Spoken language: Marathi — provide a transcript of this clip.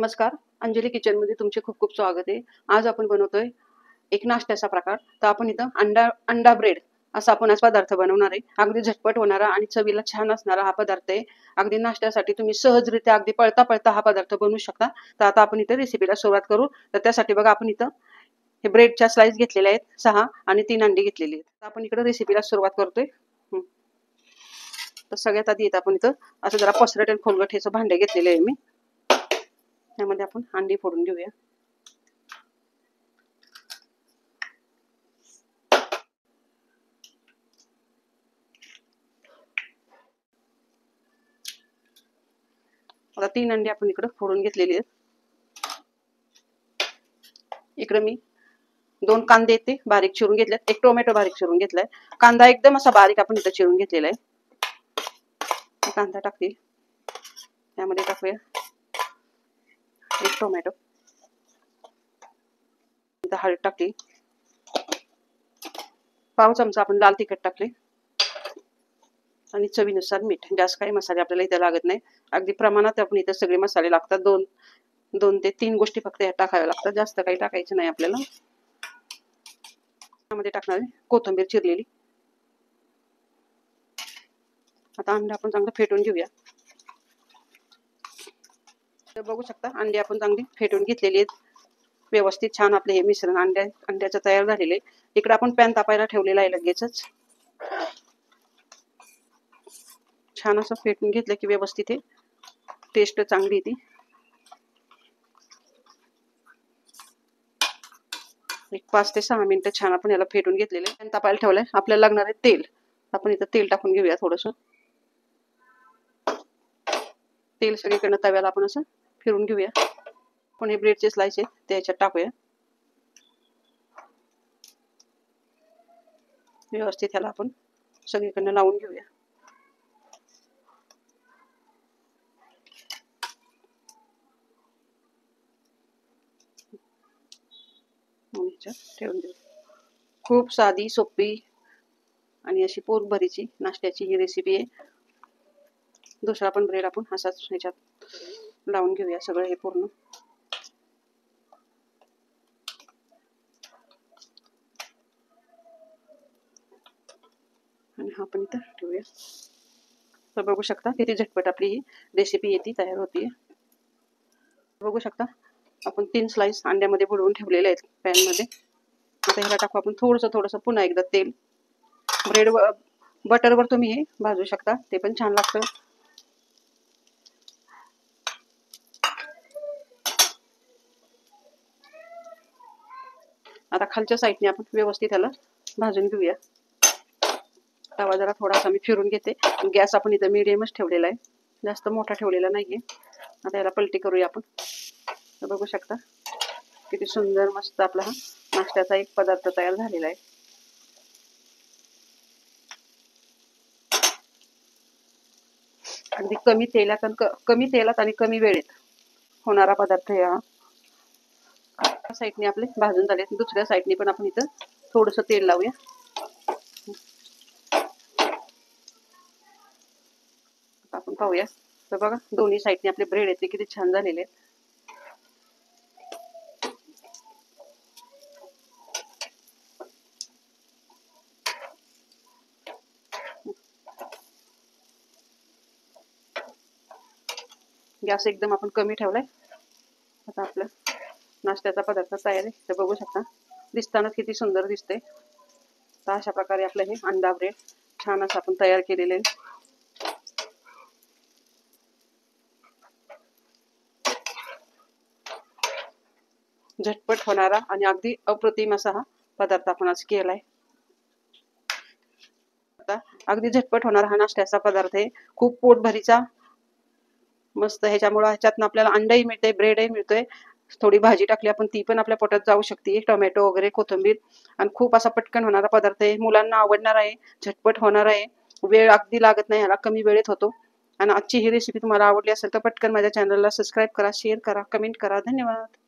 नमस्कार, अंजली किचनमध्ये तुमचे खूप खूप स्वागत आहे. आज आपण बनवतोय एक नाश्त्याचा प्रकार. तर आपण इथं अंडा ब्रेड असा आपण आज पदार्थ बनवणार आहे. अगदी झटपट होणारा आणि चवीला छान असणारा हा पदार्थ आहे. अगदी नाश्त्यासाठी तुम्ही सहजरित्या अगदी पळता पळता हा पदार्थ बनवू शकता. तर आता आपण इथं रेसिपीला सुरुवात करू. तर त्यासाठी बघा आपण इथं हे ब्रेडच्या स्लाइस घेतलेल्या आहेत 6 आणि 3 अंडी घेतलेली आहेत. तर आपण इकडे रेसिपीला सुरुवात करतोय. तर सगळ्यात आधी इथं आपण इथं असं जरा पसरट आणि खोलगट हेचं भांडे घेतलेले आहे मी. त्यामध्ये आपण अंडी फोडून घेऊया. आता 3 अंडी आपण इकडे फोडून घेतलेली आहेत. इकडे मी 2 कांदे ते बारीक चिरून घेतलेत, एक टोमॅटो बारीक चिरून घेतलाय. कांदा एकदम असा बारीक आपण इथं चिरून घेतलेला आहे. कांदा टाकते, त्यामध्ये टाकूया एक टोमॅटो, इथं हळद टाकली, पाव चमचा आपण लाल तिखट टाकले आणि चवीनुसार मीठ. जास्त काही मसाले आपल्याला इथे लागत नाही, अगदी प्रमाणात आपण इथे सगळे मसाले लागतात. 2 ते 3 गोष्टी फक्त ह्यात टाकाव्या लागतात, जास्त काही टाकायचं नाही आपल्याला. त्यामध्ये टाकणार आहे कोथिंबीर चिरलेली. आता अंडे आपण चांगलं फेटून घेऊया. तर बघू शकता अंडे आपण चांगली फेटून घेतलेली आहेत. व्यवस्थित छान आपले हे मिश्रण अंड्याचं तयार झालेले. इकडे आपण पॅन तापायला ठेवलेला आहे. लगेचच छान असं फेटून घेतलं की व्यवस्थित हे टेस्ट चांगली येते. एक 5 ते 6 मिनिटं छान आपण याला फेटून घेतलेले. पॅन तापायला ठेवलंय. आपल्याला लागणार आहे तेल. आपण इथं तेल टाकून घेऊया. थोडंसं तेल सगळीकडनं तव्याला आपण असं फिरून घेऊया. आपण हे ब्रेडचे स्लाइस आहेत ते याच्यात टाकूया. व्यवस्थित ह्याला आपण सगळीकडनं लावून घेऊया. ठेवून देऊ. खूप साधी सोपी आणि अशी पोटभरीची नाश्त्याची ही रेसिपी आहे. दुसरा पण ब्रेड आपण असाच ह्याच्यात लावून घेऊया सगळं हे पूर्ण. आणि हा पण इथं ठेवूया. तर बघू शकता किती झटपट आपली ही रेसिपी येते तयार होती. बघू शकता आपण 3 स्लाइस अंड्यामध्ये बुडवून ठेवलेले आहेत पॅन मध्ये. आता ह्याला टाकू आपण थोडंसं पुन्हा एकदा तेल. ब्रेड बटरवर तुम्ही हे भाजू शकता, ते पण छान लागतं. आता खालच्या साईडने आपण व्यवस्थित ह्याला भाजून घेऊया. तवा जरा थोडासा मी फिरून घेते. गॅस आपण इथं मीडियमच ठेवलेला आहे, जास्त मोठा ठेवलेला नाहीये. आता याला पलटी करूया आपण. तर बघू शकता किती सुंदर मस्त आपला हा नाश्त्याचा एक पदार्थ तयार झालेला आहे. अगदी कमी तेलात आणि कमी वेळेत होणारा पदार्थ या साईडने आपले भाजून झाले. दुसऱ्या साईडने पण आपण इथं थोडंसं तेल लावूया. आपण पाहूया. तर बघा दोन्ही साईडने आपले ब्रेड आहेत ते किती छान झालेले आहेत. गॅस एकदम आपण कमी ठेवलाय. आता आपलं नाश्त्याचा पदार्थ तयार आहे. तर बघू शकता दिसतानाच किती सुंदर दिसते. तर अशा प्रकारे आपलं हे अंडा ब्रेड छान असं आपण तयार केलेले आहे. झटपट होणारा आणि अगदी अप्रतिम असा हा पदार्थ आपण आज केलाय. आता अगदी झटपट होणारा हा नाश्त्याचा पदार्थ आहे. खूप पोटभरीचा मस्त. ह्याच्यामुळे ह्याच्यातनं आपल्याला अंडाही मिळते, ब्रेडही मिळतोय. थोडी भाजी टाकली आपण ती पण आपल्या पोटात जाऊ शकते, टोमॅटो वगैरे कोथिंबीर. आणि खूप असा पटकन होणारा पदार्थ आहे. मुलांना आवडणार आहे, झटपट होणार आहे. वेळ अगदी लागत नाही ह्याला, कमी वेळेत होतो. आणि आजची ही रेसिपी तुम्हाला आवडली असेल तर पटकन माझ्या चॅनलला सबस्क्राईब करा, शेअर करा, कमेंट करा. धन्यवाद.